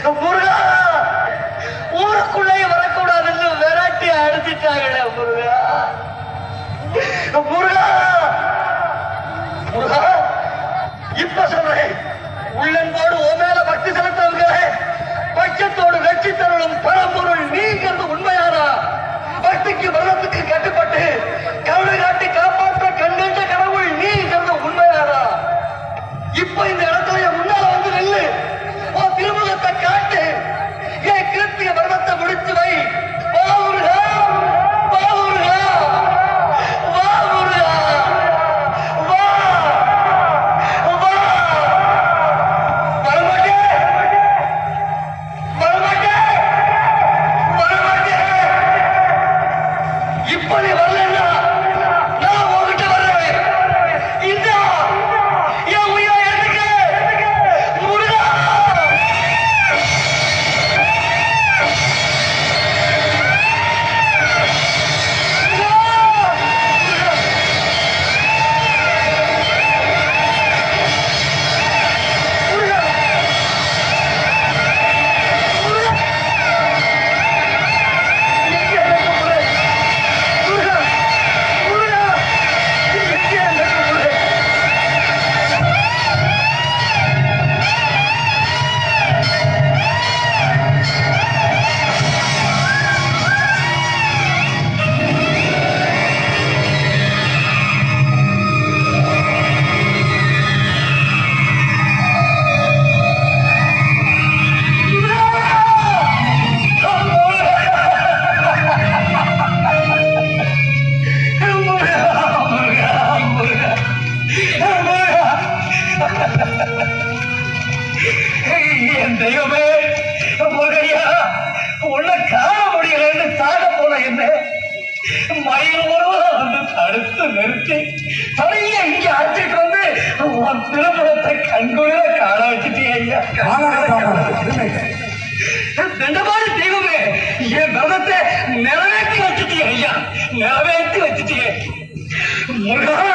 முருகா, ஊருக்குள்ளே வரக்கூடாதுன்னு விரட்டி அடிச்சிட்டாங்களே முருகா. முருகா முருகா, இப்ப சொல்றேன், உள்ளன்போடு ஓ மேல பக்தி செலுத்தவங்களே, பட்சத்தோடு வெற்றி தருளும் பரம்பொருள் நீங்கிறது உண்மையானா? பக்திக்கு விரதத்துக்கு கட்டுப்பட்டு கருணை காட்டி காப்பாற்ற கண்கண்ட கடவுள் நீங்கிறது உண்மையானா? இப்ப இந்த இடத்துல என் முன்னால வந்து நில்லு, உன் திருமுகத்தை காட்டு, என் கிருத்திய விரதத்தை முடிச்சு வை. வா முருகா, வா முருகா, வா முருகா, வா வா. வரமாட்டேன், வரமாட்டேன், வரமாட்டேன். இப்ப நீ வரலன்னா நான் உன்கிட்ட வர்றேன். இந்த என் உயிரை எடுத்துக்க முருகா. என் தெய்வமே முருகையா, உன்னை காண முடியலன்னு சாக போன என்ன மயில் முழுவதும் வந்து தடுத்து நிறுத்தி தனிய இங்க அழைச்சிட்டு வந்து உன் திருமணத்தை கண்குளிர காண வச்சுட்டே ஐயா. தண்டபாடி தெய்வமே, என் விரதத்தை நிறைவேற்றி வச்சுட்டே ஐயா, நிறைவேற்றி வச்சுட்டே முருகா.